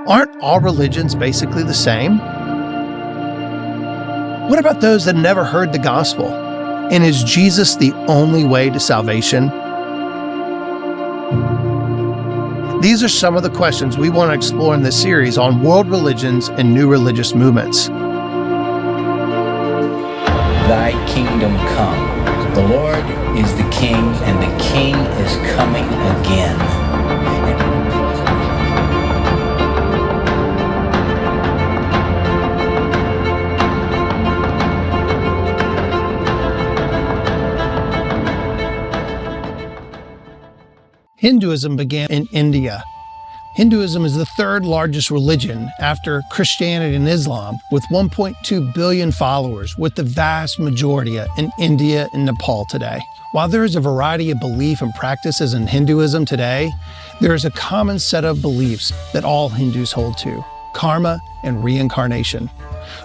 Aren't all religions basically the same? What about those that never heard the gospel? And is Jesus the only way to salvation? These are some of the questions we want to explore in this series on world religions and new religious movements. Thy kingdom come. The Lord is the King, and the King is coming again. Hinduism began in India. Hinduism is the third largest religion after Christianity and Islam, with 1.2 billion followers, with the vast majority in India and Nepal today. While there is a variety of belief and practices in Hinduism today, there is a common set of beliefs that all Hindus hold to: karma and reincarnation.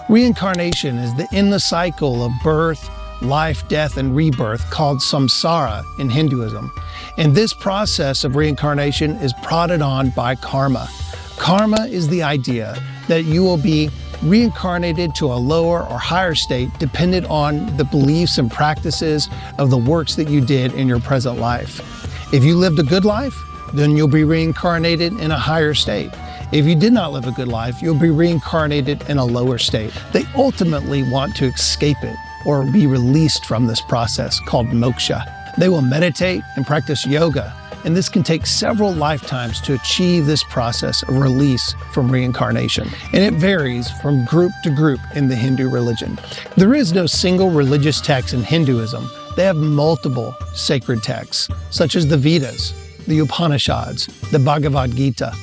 Reincarnation is the endless cycle of birth, life, death, and rebirth called samsara in Hinduism. And this process of reincarnation is prodded on by karma. Karma is the idea that you will be reincarnated to a lower or higher state dependent on the beliefs and practices of the works that you did in your present life. If you lived a good life, then you'll be reincarnated in a higher state. If you did not live a good life, you'll be reincarnated in a lower state. They ultimately want to escape it or be released from this process called moksha. They will meditate and practice yoga, and this can take several lifetimes to achieve this process of release from reincarnation. And it varies from group to group in the Hindu religion. There is no single religious text in Hinduism. They have multiple sacred texts, such as the Vedas, the Upanishads, the Bhagavad Gita,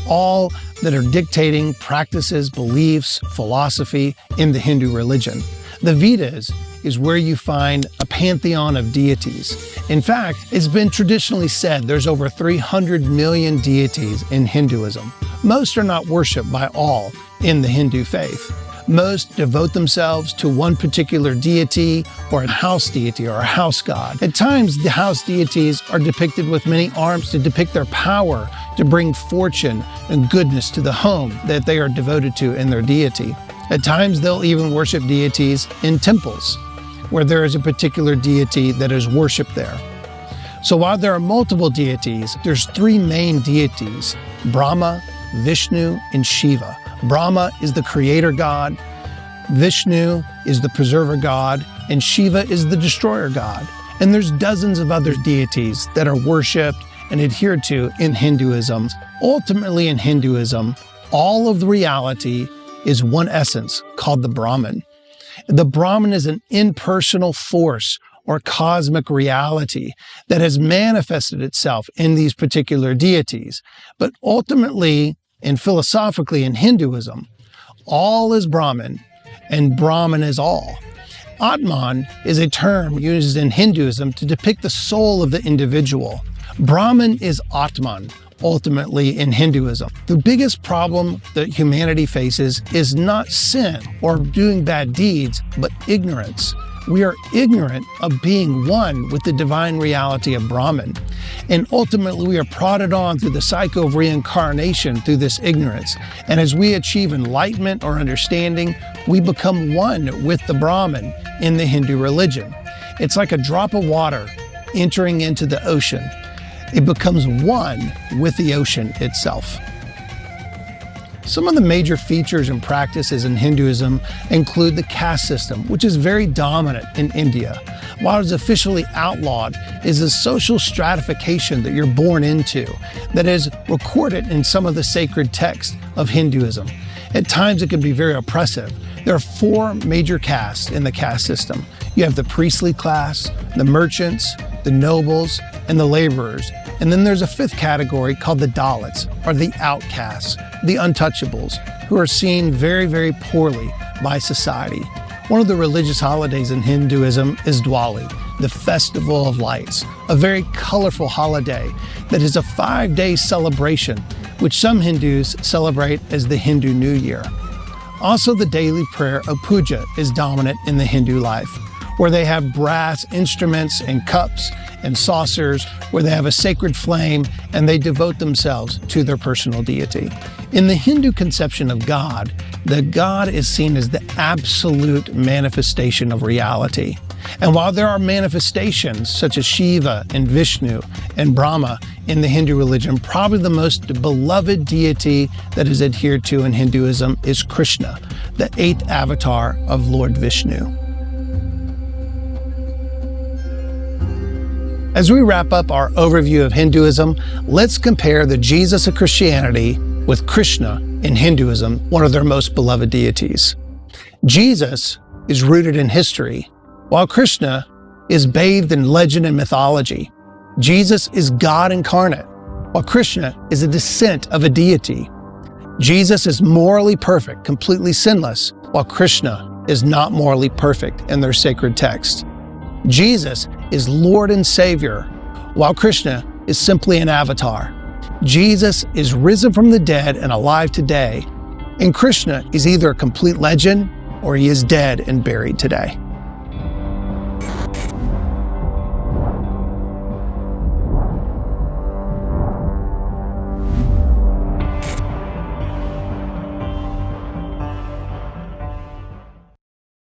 all that are dictating practices, beliefs, philosophy in the Hindu religion. The Vedas is where you find a pantheon of deities. In fact, it's been traditionally said there's over 300 million deities in Hinduism. Most are not worshipped by all in the Hindu faith. Most devote themselves to one particular deity or a house deity or a house god. At times, the house deities are depicted with many arms to depict their power to bring fortune and goodness to the home that they are devoted to in their deity. At times, they'll even worship deities in temples, where there is a particular deity that is worshipped there. So while there are multiple deities, there's three main deities: Brahma, Vishnu, and Shiva. Brahma is the creator god, Vishnu is the preserver god, and Shiva is the destroyer god. And there's dozens of other deities that are worshipped and adhered to in Hinduism. Ultimately in Hinduism, all of the reality is one essence called the Brahman. The Brahman is an impersonal force or cosmic reality that has manifested itself in these particular deities. But ultimately and philosophically in Hinduism, all is Brahman and Brahman is all. Atman is a term used in Hinduism to depict the soul of the individual. Brahman is Atman, ultimately in Hinduism. The biggest problem that humanity faces is not sin or doing bad deeds, but ignorance. We are ignorant of being one with the divine reality of Brahman. And ultimately, we are prodded on through the cycle of reincarnation through this ignorance. And as we achieve enlightenment or understanding, we become one with the Brahman in the Hindu religion. It's like a drop of water entering into the ocean. It becomes one with the ocean itself. Some of the major features and practices in Hinduism include the caste system, which is very dominant in India. While it's officially outlawed, is a social stratification that you're born into that is recorded in some of the sacred texts of Hinduism. At times it can be very oppressive. There are four major castes in the caste system. You have the priestly class, the merchants, the nobles, and the laborers. And then there's a fifth category called the Dalits, or the outcasts, the untouchables, who are seen very, very poorly by society. One of the religious holidays in Hinduism is Diwali, the Festival of Lights, a very colorful holiday that is a 5-day celebration, which some Hindus celebrate as the Hindu New Year. Also, the daily prayer of puja is dominant in the Hindu life, where they have brass instruments and cups, and saucers, where they have a sacred flame and they devote themselves to their personal deity. In the Hindu conception of God, the God is seen as the absolute manifestation of reality. And while there are manifestations such as Shiva and Vishnu and Brahma in the Hindu religion, probably the most beloved deity that is adhered to in Hinduism is Krishna, the 8th avatar of Lord Vishnu. As we wrap up our overview of Hinduism, let's compare the Jesus of Christianity with Krishna in Hinduism, one of their most beloved deities. Jesus is rooted in history, while Krishna is bathed in legend and mythology. Jesus is God incarnate, while Krishna is a descent of a deity. Jesus is morally perfect, completely sinless, while Krishna is not morally perfect in their sacred text. Jesus is Lord and Savior, while Krishna is simply an avatar. Jesus is risen from the dead and alive today, and Krishna is either a complete legend or he is dead and buried today.